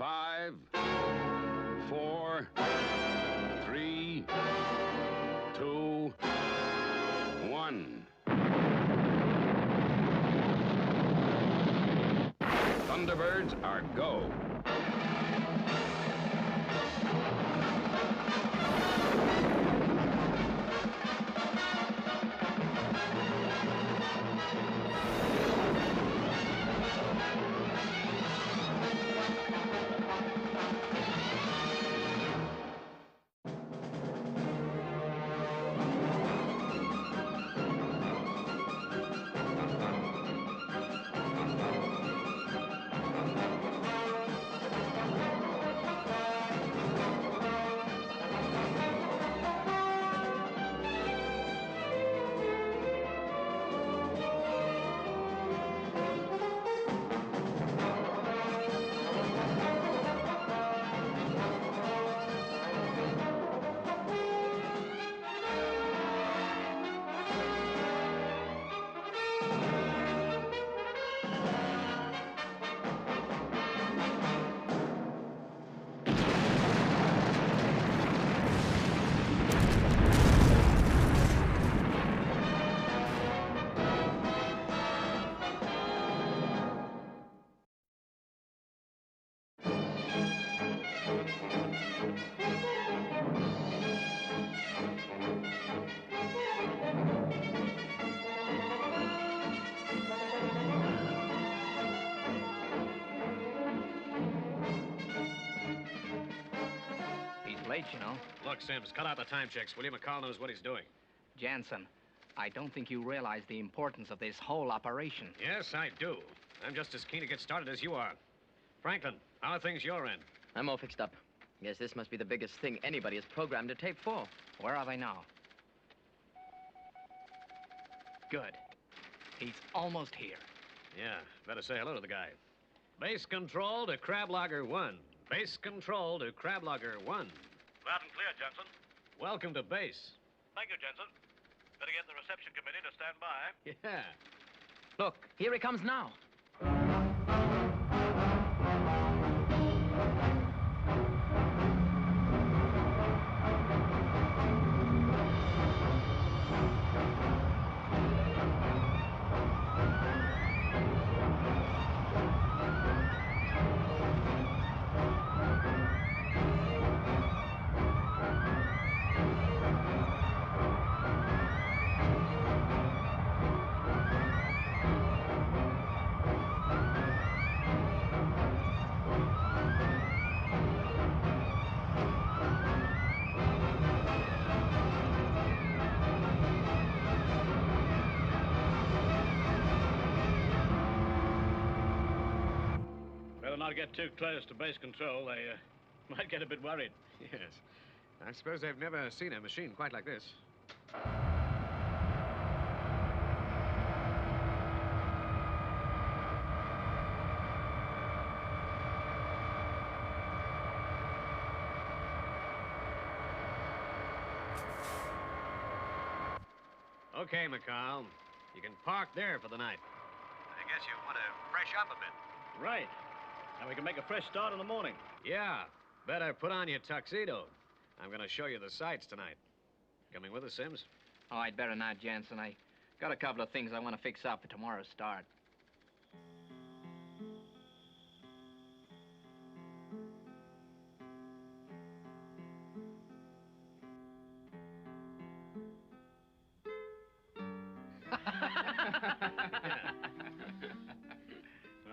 5, 4, 3, 2, 1. Thunderbirds are go. Late, you know. Look, Sims, cut out the time checks, will you? McCall knows what he's doing. Jansen, I don't think you realize the importance of this whole operation. Yes, I do. I'm just as keen to get started as you are. Franklin, how are things your end? I'm all fixed up. Guess this must be the biggest thing anybody has programmed a tape for. Where are they now? Good. He's almost here. Yeah, better say hello to the guy. Base control to Crab Logger 1. Base control to Crab Logger 1. Loud and clear, Jensen. Welcome to base. Thank you, Jensen. Better get the reception committee to stand by. Yeah. Look, here he comes now. Better not get too close to base control. They might get a bit worried. Yes. I suppose they've never seen a machine quite like this. Okay, McCall. You can park there for the night. I guess you want to fresh up a bit. Right. And we can make a fresh start in the morning. Yeah. Better put on your tuxedo. I'm going to show you the sights tonight. Coming with us, Sims? Oh, I'd better not, Jansen. I got a couple of things I want to fix up for tomorrow's start.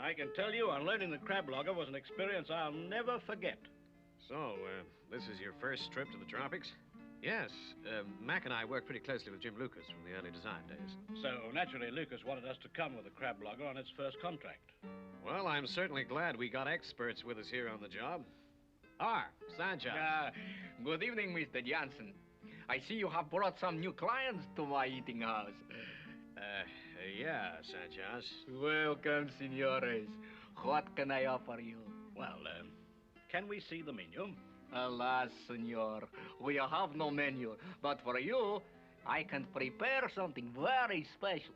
I can tell you, unloading the crab logger was an experience I'll never forget. So, this is your first trip to the tropics? Yes. Mac and I worked pretty closely with Jim Lucas from the early design days. So, naturally, Lucas wanted us to come with the crab logger on its first contract. Well, I'm certainly glad we got experts with us here on the job. Sanchez. Good evening, Mr. Jansen. I see you have brought some new clients to my eating house. Yeah, Sanchez. Welcome, senores. What can I offer you? Well, can we see the menu? Alas, senor, we have no menu. But for you, I can prepare something very special.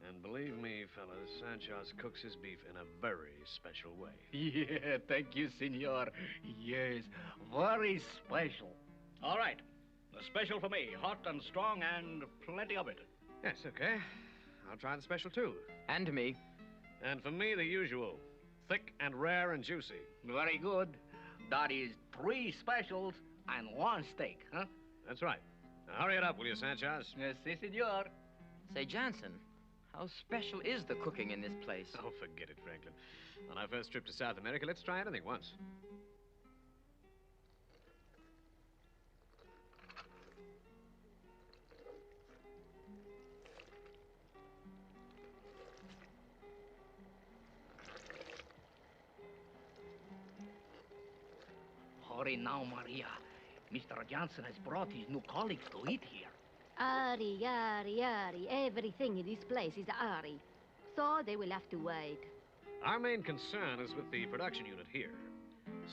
And believe me, fellas, Sanchez cooks his beef in a very special way. Yeah, thank you, senor. Yes, very special. All right. The special for me. Hot and strong and plenty of it. Yes, okay. I'll try the special, too. And me. And for me, the usual. Thick and rare and juicy. Very good. That is 3 specials and 1 steak, huh? That's right. Now, hurry it up, will you, Sanchez? Yes, si, senor. Say, Jansen, how special is the cooking in this place? Oh, forget it, Franklin. On our first trip to South America, let's try anything once. Hurry now, Maria. Mr. Johnson has brought his new colleagues to eat here. Ari, Ari, Ari. Everything in this place is Ari. So they will have to wait. Our main concern is with the production unit here.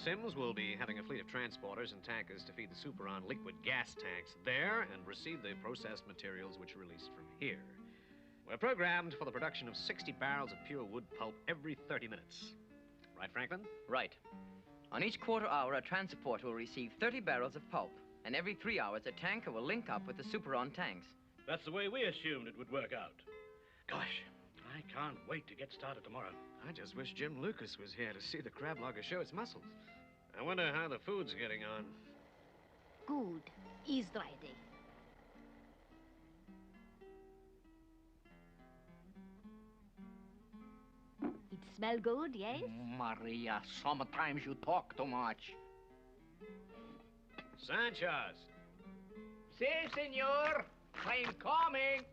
Sims will be having a fleet of transporters and tankers to feed the Superon liquid gas tanks there and receive the processed materials which are released from here. We're programmed for the production of 60 barrels of pure wood pulp every 30 minutes. Right, Franklin? Right. On each quarter hour, a transporter will receive 30 barrels of pulp. And every 3 hours, a tanker will link up with the Superon tanks. That's the way we assumed it would work out. Gosh, I can't wait to get started tomorrow. I just wish Jim Lucas was here to see the crab logger show its muscles. I wonder how the food's getting on. Good. Is ready. It smell good, yes? Maria, sometimes you talk too much. Sanchez! Si, senor. I'm coming.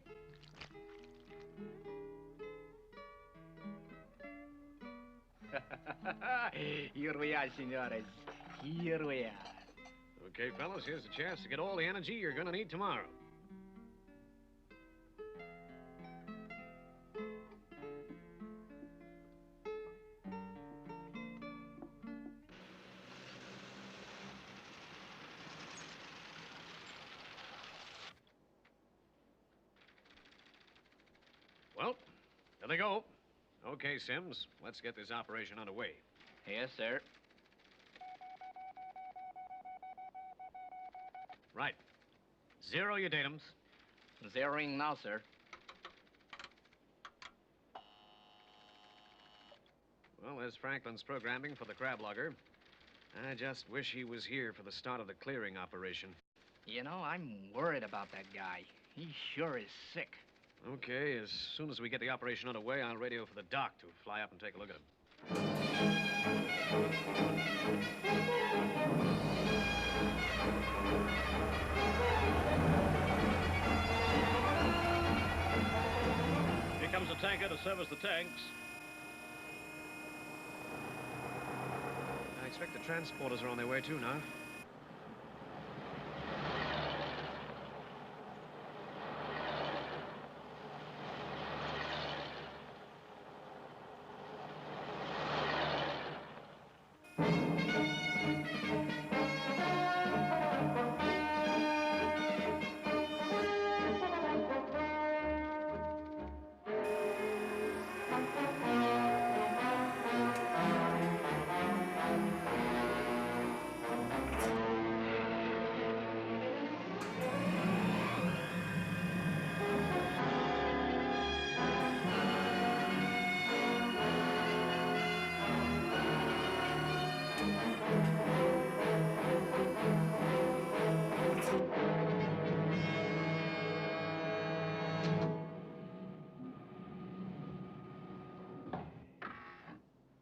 Here we are, senores. Here we are. Okay, fellas, here's a chance to get all the energy you're gonna need tomorrow. Well, there they go. Okay, Sims, let's get this operation underway. Yes, sir. Right. Zero your datums. Zeroing now, sir. Well, there's Franklin's programming for the crab logger. I just wish he was here for the start of the clearing operation. You know, I'm worried about that guy. He sure is sick. Okay, as soon as we get the operation underway, I'll radio for the doc to fly up and take a look at him. Here comes a tanker to service the tanks. I expect the transporters are on their way too now.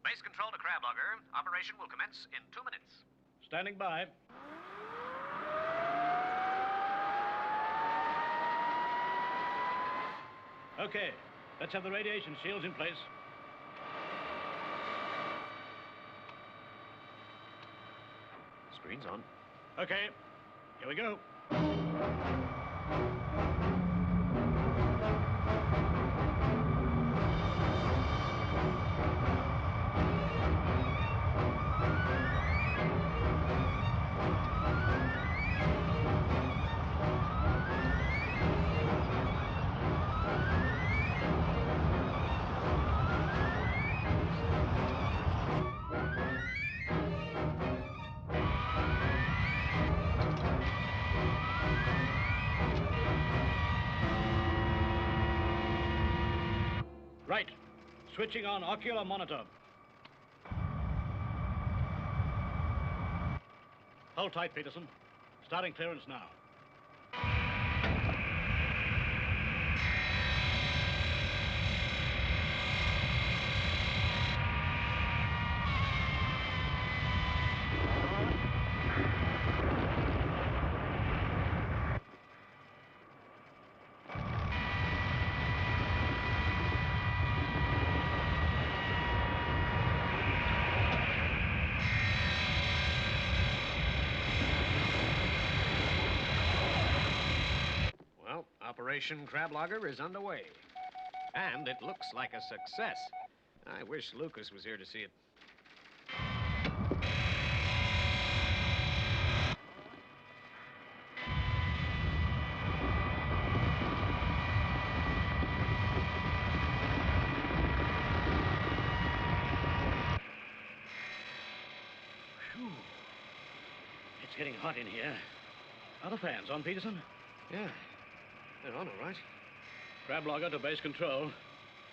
Base control to crab logger. Operation will commence in 2 minutes. Standing by. Okay, let's have the radiation shields in place. Screen's on. Okay, here we go. Switching on ocular monitor. Hold tight, Peterson. Starting clearance now. Operation Crablogger is underway. And it looks like a success. I wish Lucas was here to see it. Phew. It's getting hot in here. Are the fans on, Peterson? Yeah. They're on, all right. Crablogger to base control.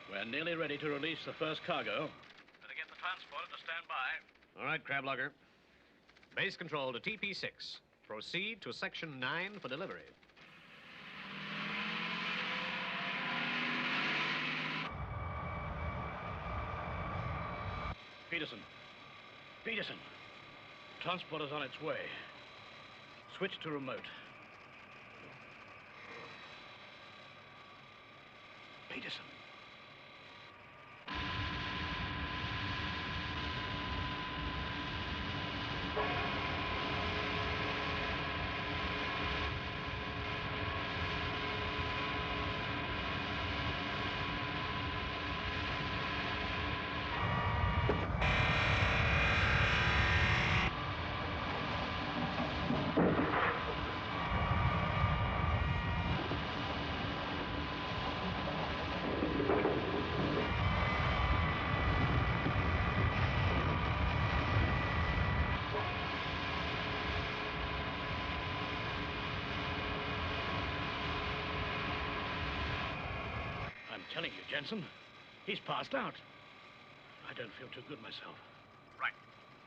We're nearly ready to release the first cargo. Better get the transporter to stand by. All right, Crablogger. Base control to TP6. Proceed to Section 9 for delivery. Peterson. Peterson. Transporter's on its way. Switch to remote. Peterson. I'm telling you, Jensen, he's passed out. I don't feel too good myself. Right.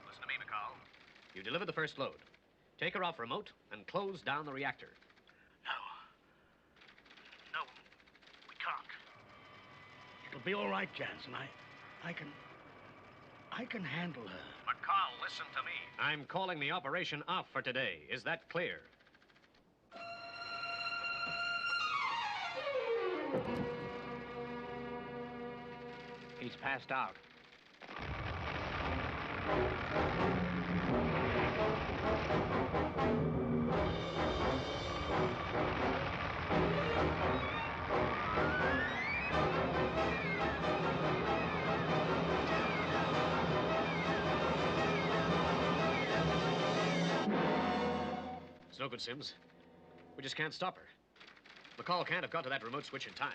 Listen to me, McCall. You delivered the first load. Take her off remote and close down the reactor. No, we can't. It'll be all right, Jansen. I can handle her. McCall, listen to me. I'm calling the operation off for today. Is that clear? He's passed out. It's no good, Sims. We just can't stop her. McCall can't have got to that remote switch in time.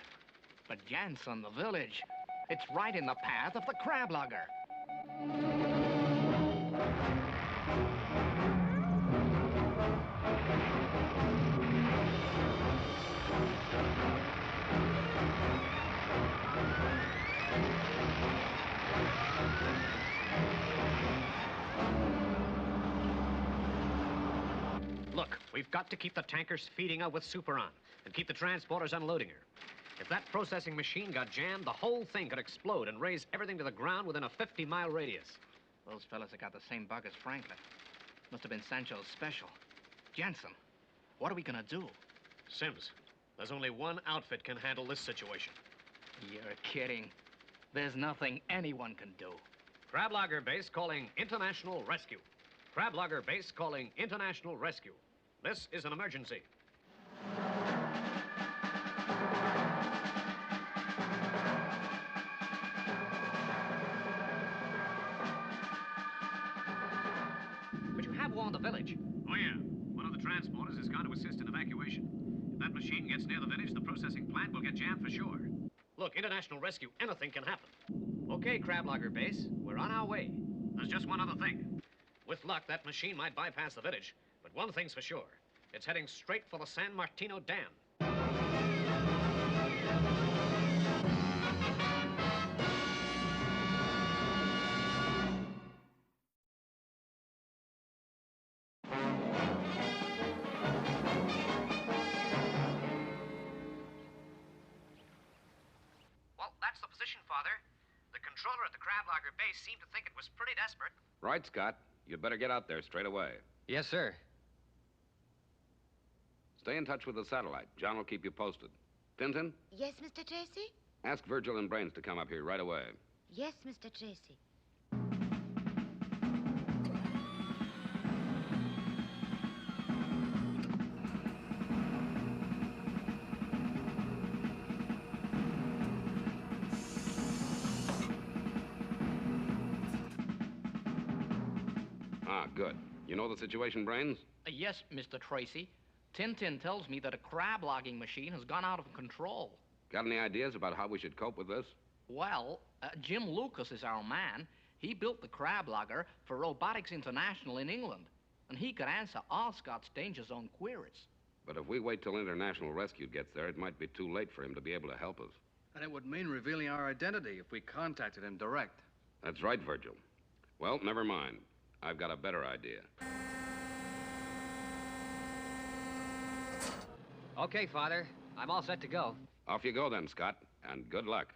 But Jansen, the village, it's right in the path of the Crablogger. Look, we've got to keep the tankers feeding her with superon and keep the transporters unloading her. If that processing machine got jammed, the whole thing could explode and raise everything to the ground within a 50-mile radius. Those fellas have got the same bug as Franklin. Must have been Sancho's special. Jansen, what are we gonna do? Sims, there's only one outfit can handle this situation. You're kidding. There's nothing anyone can do. Crablogger base calling International Rescue. Crablogger base calling International Rescue. This is an emergency. But you have warned the village. Oh, yeah. One of the transporters has gone to assist in evacuation. If that machine gets near the village, the processing plant will get jammed for sure. Look, International Rescue, anything can happen. Okay, Crablogger base, we're on our way. There's just one other thing. With luck, that machine might bypass the village, but one thing's for sure. It's heading straight for the San Martino Dam. that's the position, Father. The controller at the crab logger base seemed to think it was pretty desperate. Right, Scott. You'd better get out there straight away. Yes, sir. Stay in touch with the satellite. John will keep you posted. Tintin, Yes, Mr. Tracy? ask Virgil and Brains to come up here right away. Yes, Mr. Tracy. Ah, good. You know the situation, Brains? Yes, Mr. Tracy. Tintin tells me that a crab logging machine has gone out of control. Got any ideas about how we should cope with this? Well, Jim Lucas is our man. He built the crab logger for Robotics International in England, and he could answer all Scott's danger zone queries. But if we wait till International Rescue gets there, it might be too late for him to be able to help us. And it would mean revealing our identity if we contacted him direct. That's right, Virgil. Well, never mind. I've got a better idea. Okay, Father. I'm all set to go. Off you go then, Scott, and good luck.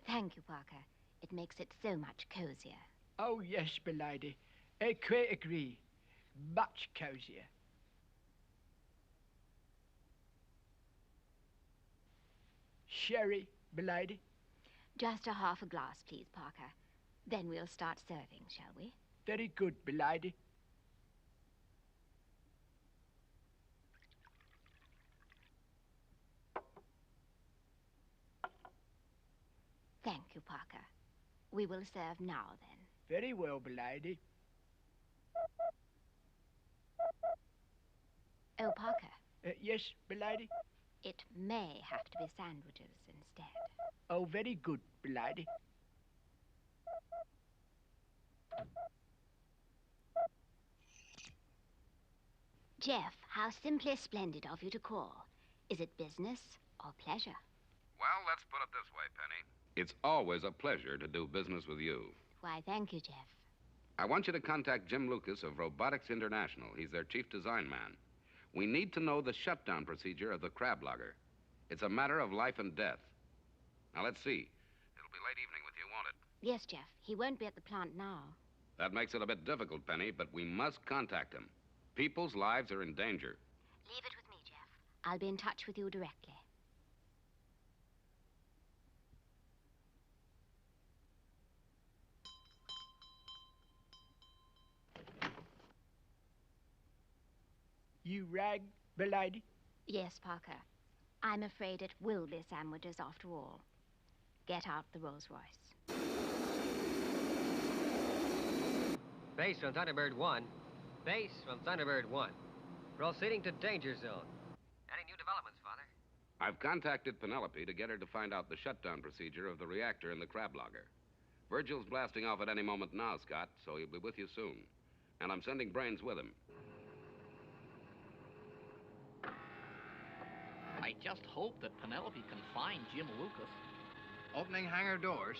Thank you, Parker. It makes it so much cozier. Oh, yes, milady. I quite agree. Much cozier. Sherry, milady? Just a half a glass, please, Parker. Then we'll start serving, shall we? Very good, milady. Thank you, Parker. We will serve now, then. Very well, milady. Oh, Parker, Yes, milady? it may have to be sandwiches instead. Oh, very good, milady. Jeff, how simply splendid of you to call. Is it business or pleasure? Well, let's put it this way, Penny. It's always a pleasure to do business with you. Why, thank you, Jeff. I want you to contact Jim Lucas of Robotics International. He's their chief design man. We need to know the shutdown procedure of the crab logger. It's a matter of life and death. Now, let's see. It'll be late evening with you, won't it? Yes, Jeff. He won't be at the plant now. That makes it a bit difficult, Penny, but we must contact him. People's lives are in danger. Leave it with me, Jeff. I'll be in touch with you directly. You rang, milady? Yes, Parker. I'm afraid it will be sandwiches after all. Get out the Rolls Royce. Base from Thunderbird 1. Base from Thunderbird 1. Proceeding to danger zone. Any new developments, Father? I've contacted Penelope to get her to find out the shutdown procedure of the reactor in the crab logger. Virgil's blasting off at any moment now, Scott, so he'll be with you soon. And I'm sending Brains with him. I just hope that Penelope can find Jim Lucas. Opening hangar doors.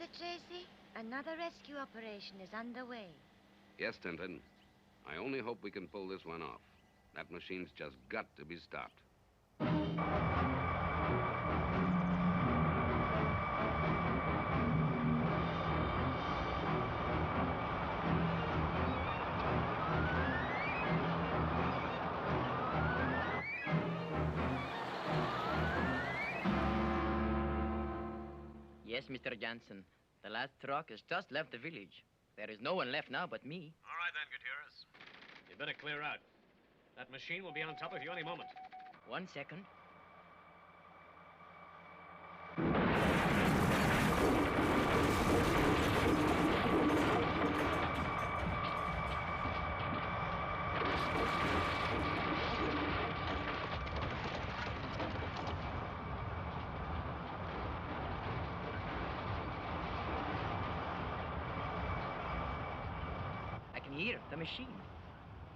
Mr. Tracy, another rescue operation is underway. Yes, Tintin. I only hope we can pull this one off. That machine's just got to be stopped. Yes, Mr. Jansen. The last truck has just left the village. There is no one left now but me. All right, then, Gutierrez. You'd better clear out. That machine will be on top of you any moment. 1 second. I can hear the machine.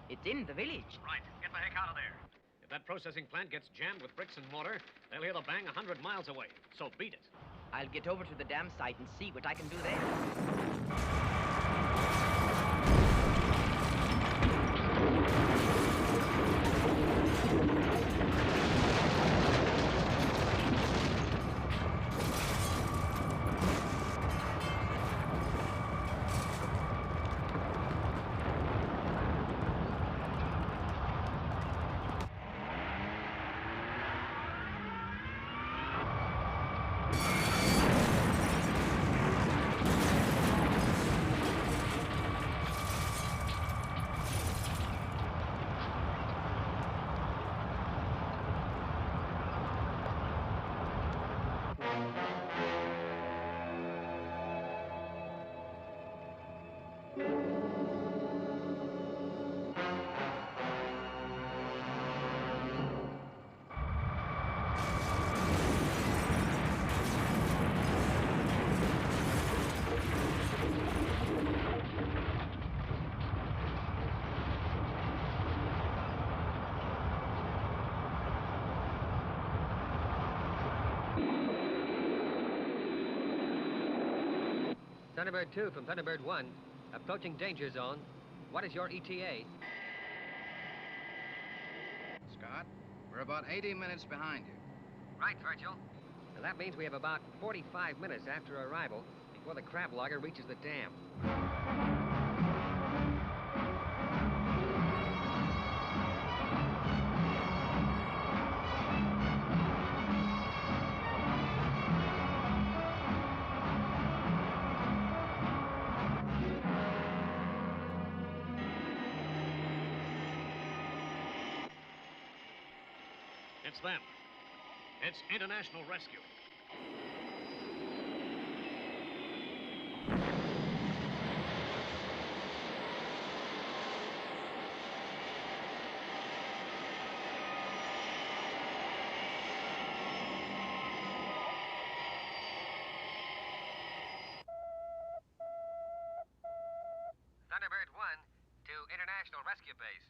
It's in the village. Right. Get the heck out of there. If that processing plant gets jammed with bricks and mortar, they'll hear the bang 100 miles away. So beat it. I'll get over to the dam site and see what I can do there. Thunderbird 2 from Thunderbird 1. Approaching danger zone. What is your ETA? Scott, we're about 80 minutes behind you. Right, Virgil. And that means we have about 45 minutes after arrival before the crab logger reaches the dam. It's them. It's International Rescue. Thunderbird 1 to International Rescue Base.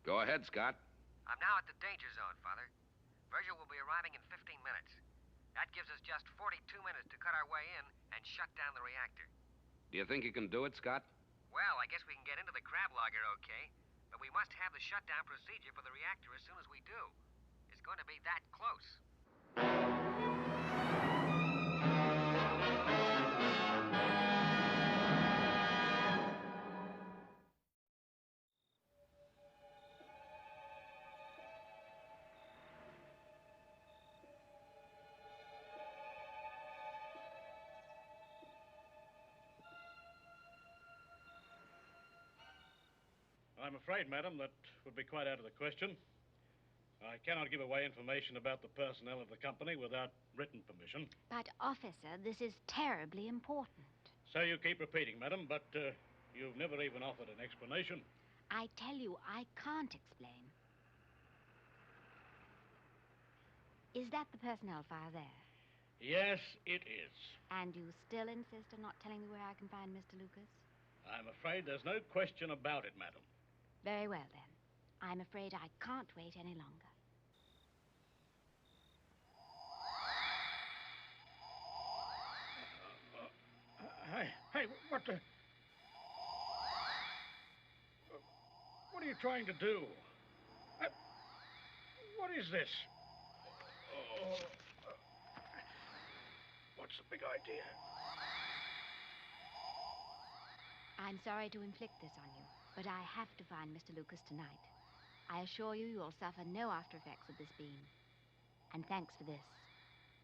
Go ahead, Scott. I'm now at the danger zone, Father. Virgil will be arriving in 15 minutes. That gives us just 42 minutes to cut our way in and shut down the reactor. Do you think you can do it, Scott? Well, I guess we can get into the crab logger okay, but we must have the shutdown procedure for the reactor as soon as we do. It's going to be that close. I'm afraid, madam, that would be quite out of the question. I cannot give away information about the personnel of the company without written permission. But, officer, this is terribly important. So you keep repeating, madam, but you've never even offered an explanation. I tell you, I can't explain. Is that the personnel file there? Yes, it is. And you still insist on not telling me where I can find Mr. Lucas? I'm afraid there's no question about it, madam. Very well, then. I'm afraid I can't wait any longer. What the... What are you trying to do? What is this? Oh. What's the big idea? I'm sorry to inflict this on you, but I have to find Mr. Lucas tonight. I assure you you'll suffer no after effects of this beam. And thanks for this.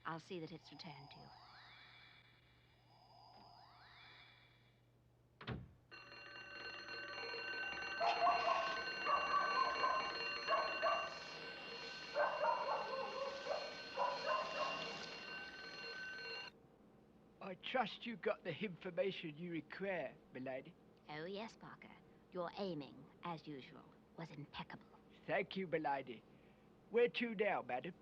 I'll see that it's returned to you. I trust you got the information you require, milady. Oh, yes, Parker. Your aiming, as usual, was impeccable. Thank you, milady. Where to now, madam?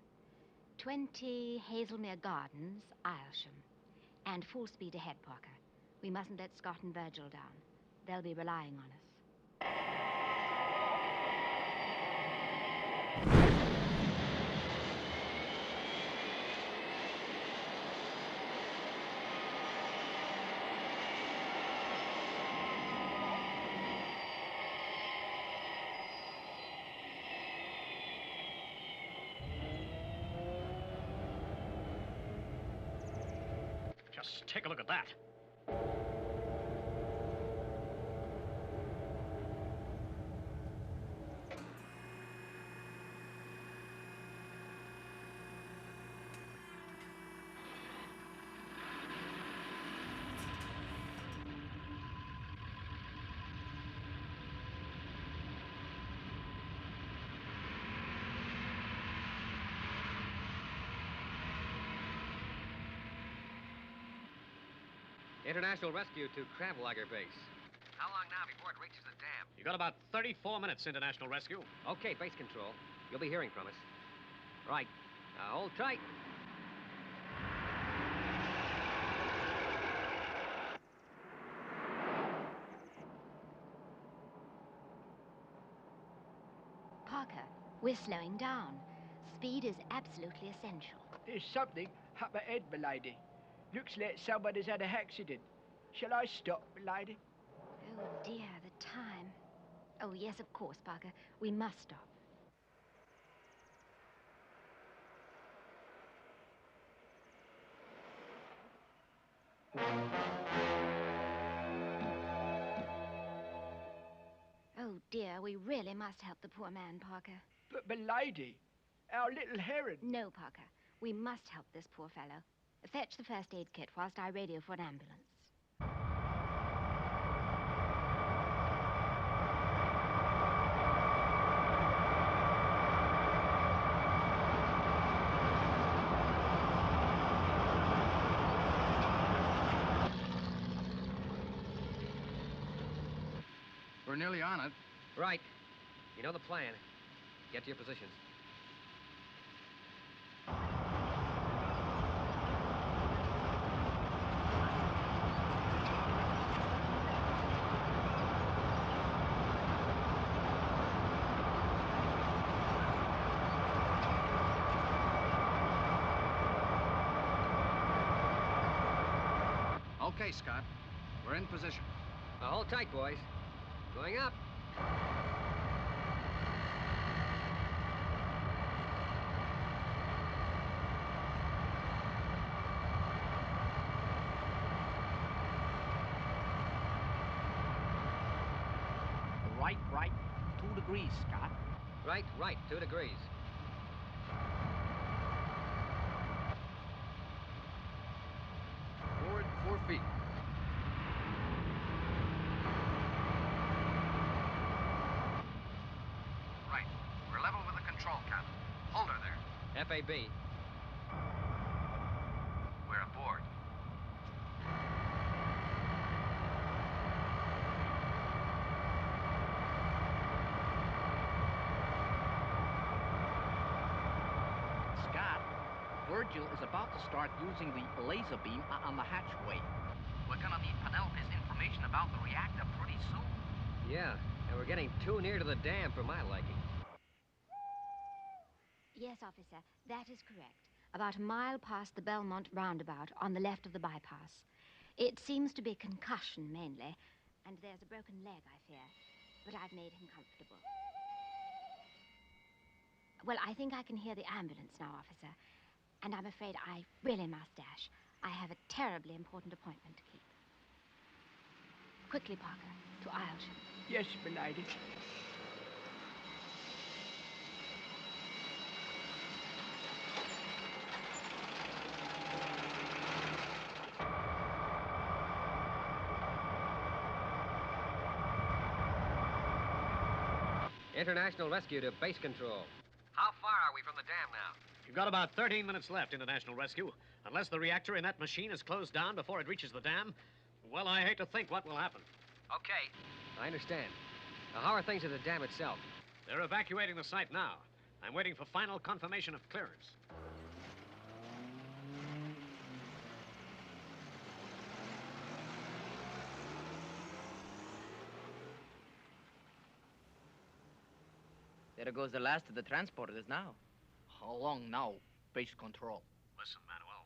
20 Hazelmere Gardens, Aylsham. And full speed ahead, Parker. We mustn't let Scott and Virgil down. They'll be relying on us. Just take a look at that. International rescue to Crablager base. How long now before it reaches the dam? You got about 34 minutes, International Rescue. Okay, base control. You'll be hearing from us. Right. Now hold tight. Parker, we're slowing down. Speed is absolutely essential. There's something up ahead, milady. Looks like someone has had an accident. Shall I stop, milady? Oh, dear, the time. Oh, yes, of course, Parker. We must stop. Oh, dear, we really must help the poor man, Parker. But, milady, our little heron... No, Parker. We must help this poor fellow. Fetch the first aid kit whilst I radio for an ambulance. We're nearly on it. Right. You know the plan. Get to your positions. Okay, Scott. We're in position. Now hold tight, boys. Going up. Right, 2 degrees, Scott. Right, 2 degrees. Forward 4 feet. Right. We're level with the control cabin. Hold her there. FAB. We're aboard. Scott, Virgil is about to start using the laser beam on the hatchway. We're gonna need Penelope's information about the reactor pretty soon. Yeah, and we're getting too near to the dam for my liking. Yes, officer, that is correct. About a mile past the Belmont roundabout on the left of the bypass. It seems to be concussion mainly, and there's a broken leg, I fear. But I've made him comfortable. Well, I think I can hear the ambulance now, officer. And I'm afraid I really must dash. I have a terribly important appointment to keep. Quickly, Parker, to Aylsham. Yes, m'lady. International Rescue to base control. How far are we from the dam now? You've got about 13 minutes left, International Rescue. Unless the reactor in that machine is closed down before it reaches the dam, well, I hate to think what will happen. Okay. I understand. Now, how are things at the dam itself? They're evacuating the site now. I'm waiting for final confirmation of clearance. There goes the last of the transporters now. How long now, base control? Listen, Manuel.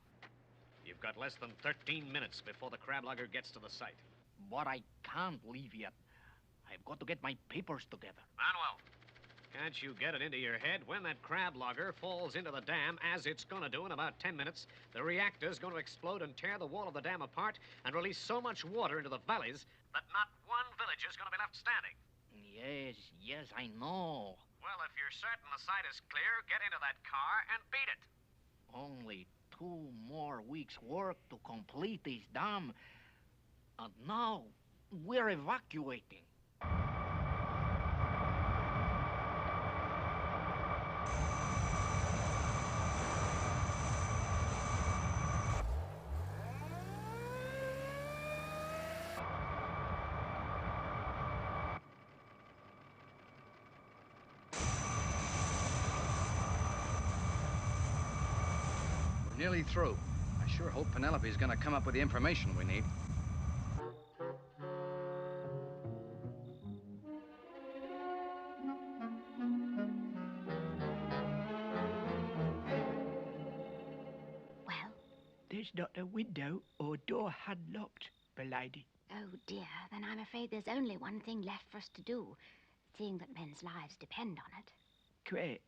You've got less than 13 minutes before the crab lugger gets to the site. But I can't leave yet. I've got to get my papers together. Manuel, can't you get it into your head? When that crab lugger falls into the dam, as it's going to do in about 10 minutes, the reactor's going to explode and tear the wall of the dam apart and release so much water into the valleys that not one village is going to be left standing. Yes, I know. Well, if you're certain the site is clear, get into that car and beat it. Only 2 more weeks' work to complete this dam. And now we're evacuating. Nearly through. I sure hope Penelope's gonna come up with the information we need. Well? There's not a window or door unlocked, m'lady. Oh, dear. Then I'm afraid there's only one thing left for us to do, seeing that men's lives depend on it. Great.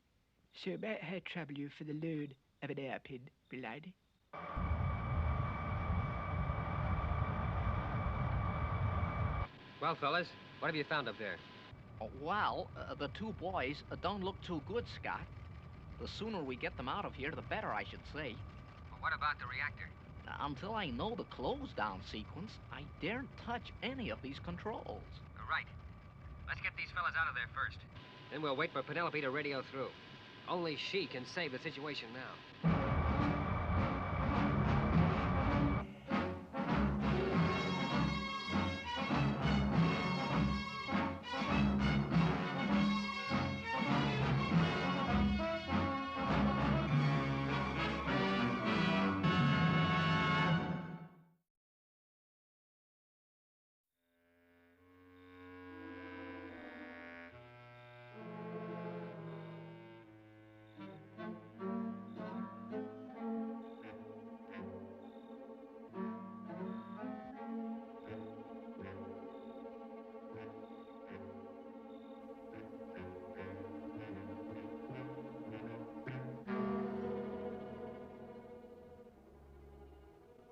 So may I trouble you for the loan of an hairpin, m'lady? Well, fellas, what have you found up there? Well, the 2 boys don't look too good, Scott. The sooner we get them out of here, the better, I should say. Well, what about the reactor? Until I know the close-down sequence, I daren't touch any of these controls. Right. Let's get these fellas out of there first. Then we'll wait for Penelope to radio through. Only she can save the situation now.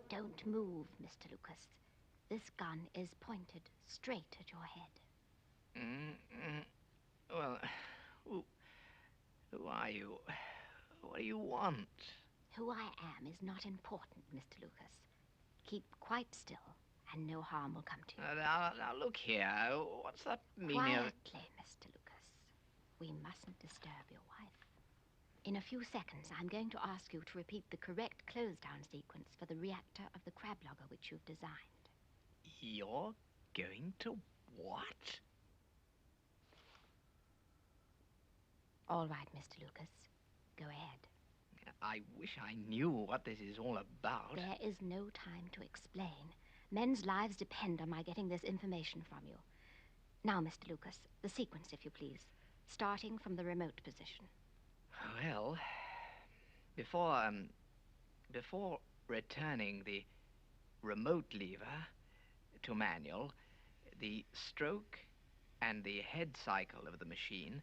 Don't move, Mr. Lucas. This gun is pointed straight at your head. Well, who are you? What do you want? Who I am is not important, Mr. Lucas. Keep quite still, and no harm will come to you. Now, look here. What's that meaning of... Quietly, Mr. Lucas. We mustn't disturb your wife. In a few seconds, I'm going to ask you to repeat the correct close-down sequence for the reactor of the crab logger which you've designed. You're going to what? All right, Mr. Lucas. Go ahead. I wish I knew what this is all about. There is no time to explain. Men's lives depend on my getting this information from you. Now, Mr. Lucas, the sequence, if you please, starting from the remote position. Well, before returning the remote lever to manual, the stroke and the head cycle of the machine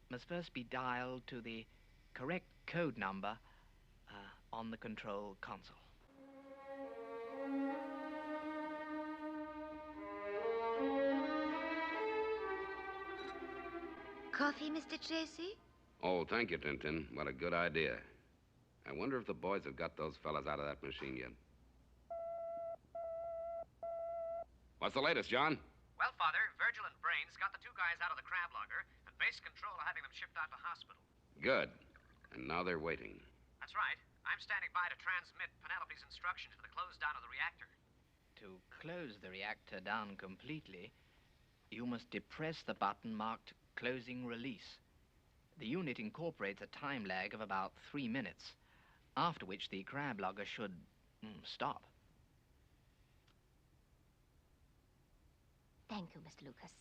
must first be dialed to the correct code number on the control console. Coffee, Mr. Tracy? Oh, thank you, Tintin. What a good idea. I wonder if the boys have got those fellas out of that machine yet. What's the latest, John? Well, Father, Virgil and Brains got the two guys out of the crab logger, and base control are having them shipped out to hospital. Good. And now they're waiting. That's right. I'm standing by to transmit Penelope's instructions for the close down of the reactor. To close the reactor down completely, you must depress the button marked Closing Release. The unit incorporates a time lag of about 3 minutes, after which the crab logger should stop. Thank you, Mr. Lucas.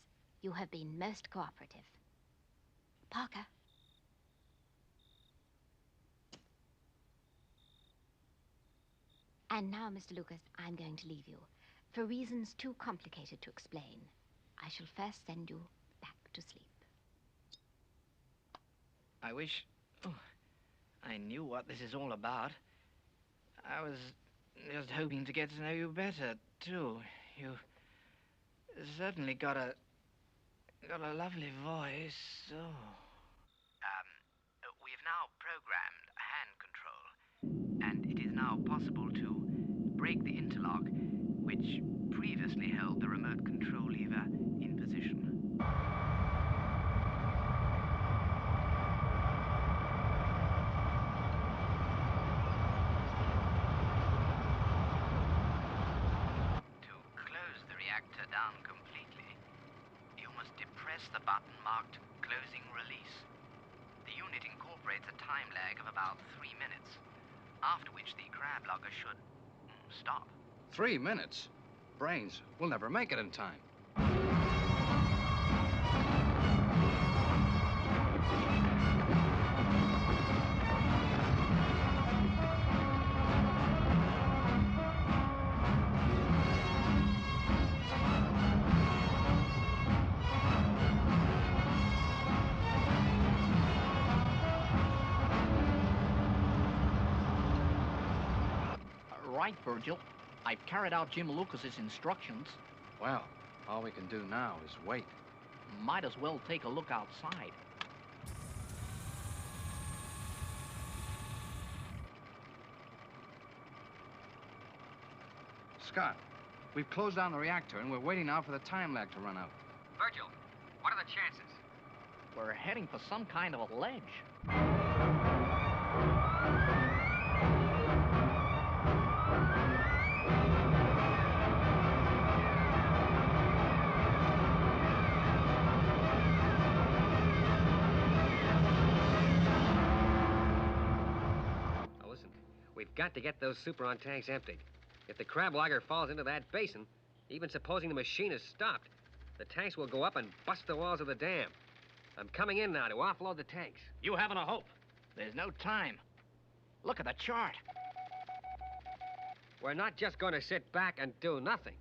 You have been most cooperative. Parker. And now, Mr. Lucas, I'm going to leave you. For reasons too complicated to explain, I shall first send you back to sleep. I wish I knew what this is all about. I was just hoping to get to know you better, too. You certainly got a lovely voice. Oh. We've now programmed hand control, and it is now possible to break the interlock, which previously held the remote control lever in position. Down completely, you must depress the button marked Closing Release. The unit incorporates a time lag of about 3 minutes, after which the crab logger should stop. 3 minutes? Brains, we'll never make it in time. Right, Virgil. I've carried out Jim Lucas's instructions. Well, all we can do now is wait. Might as well take a look outside. Scott, we've closed down the reactor, and we're waiting now for the time lag to run out. Virgil, what are the chances? We're heading for some kind of a ledge. We've got to get those Superon tanks emptied. If the crab logger falls into that basin, even supposing the machine is stopped, the tanks will go up and bust the walls of the dam. I'm coming in now to offload the tanks. You haven't a hope. There's no time. Look at the chart. We're not just going to sit back and do nothing.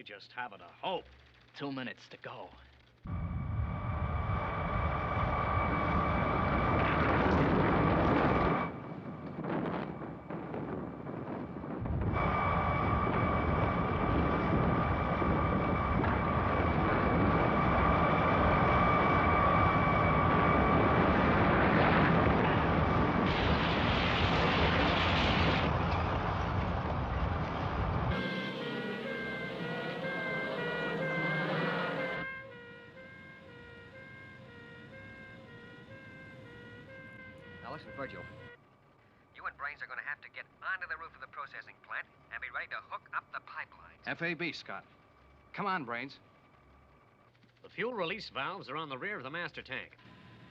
Just haven't a hope. 2 minutes to go. Virgil. You and Brains are going to have to get onto the roof of the processing plant and be ready to hook up the pipelines. FAB, Scott. Come on, Brains. The fuel release valves are on the rear of the master tank.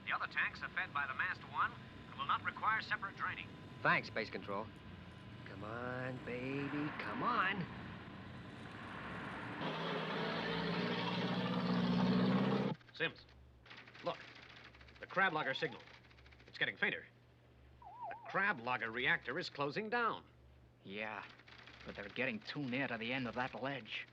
The other tanks are fed by the mast one and will not require separate draining. Thanks, Space Control. Come on, baby, come on. Sims, look. The crab logger signal. It's getting fainter. The crab logger reactor is closing down. Yeah, but they're getting too near to the end of that ledge.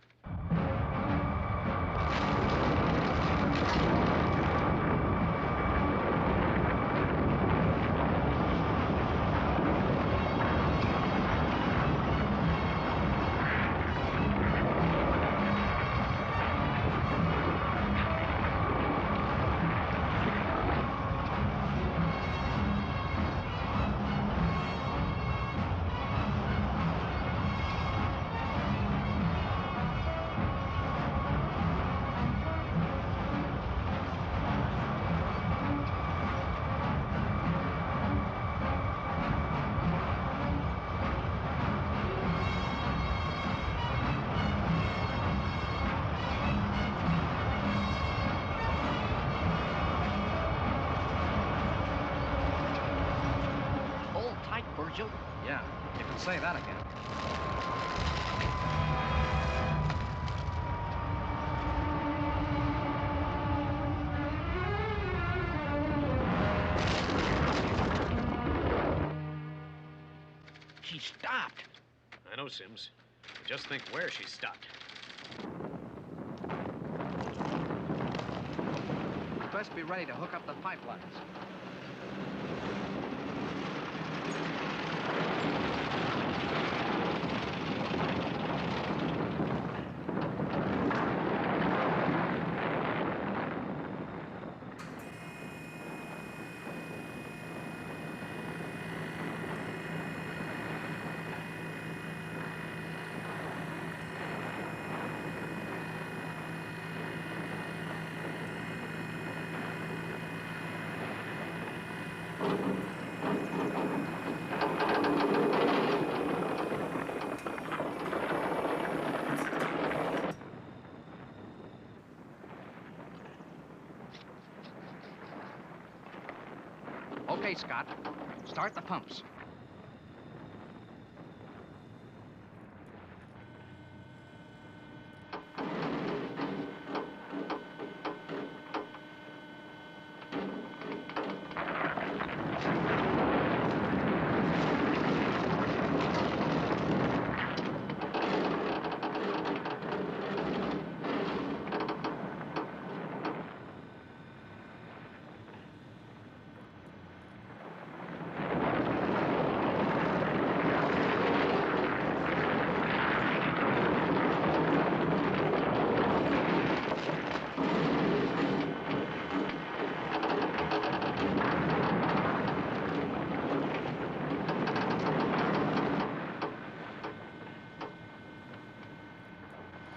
Virgil? Yeah, you can say that again. She stopped. I know, Sims. Just think where she stopped. You best be ready to hook up the pipelines. Okay, Scott. Start the pumps.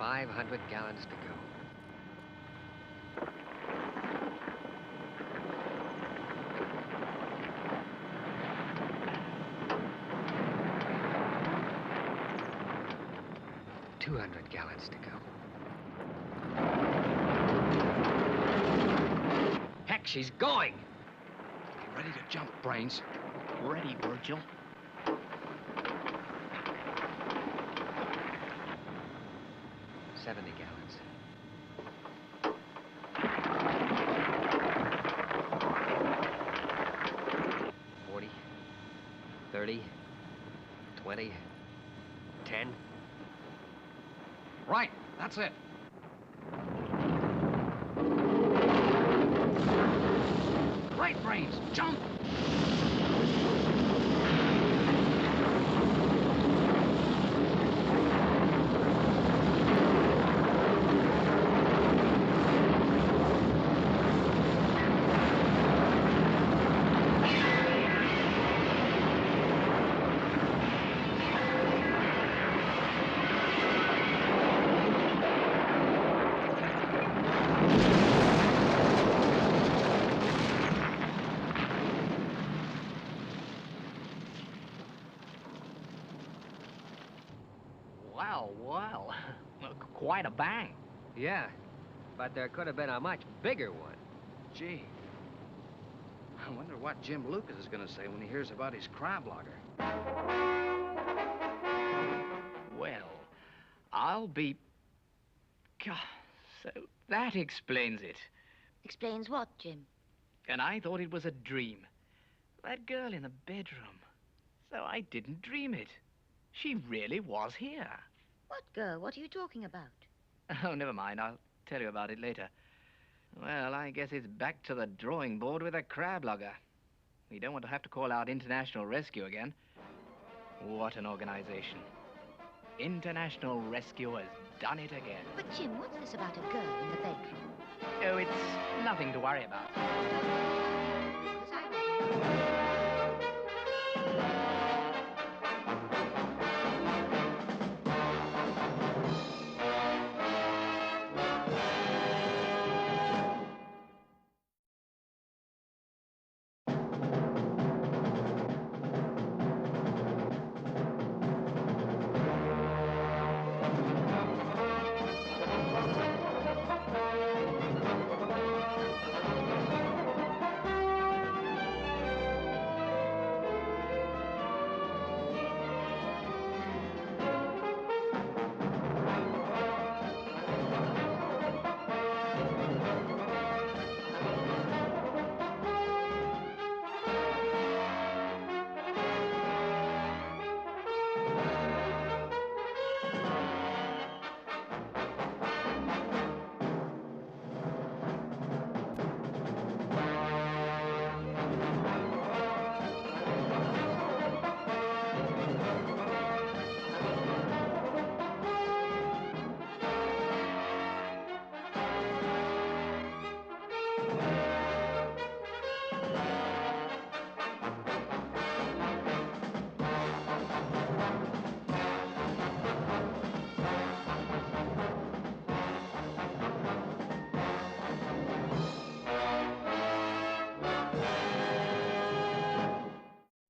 $500 gallons to go. $200 gallons to go. Heck, she's going! Get ready to jump, Brains. Ready, Virgil. $70 gallons. $40, $30, $20, $10. Right, that's it. Right, Brains, jump! Well, quite a bang. Yeah, but there could have been a much bigger one. Gee. I wonder what Jim Lucas is going to say when he hears about his crab logger. Well, I'll be... God, so that explains it. Explains what, Jim? And I thought it was a dream. That girl in the bedroom. So I didn't dream it. She really was here. What girl? What are you talking about? Oh, never mind. I'll tell you about it later. Well, I guess it's back to the drawing board with a crab logger. We don't want to have to call out International Rescue again. What an organization. International Rescue has done it again. But, Jim, what's this about a girl in the bedroom? Oh, it's nothing to worry about. Because I want to know.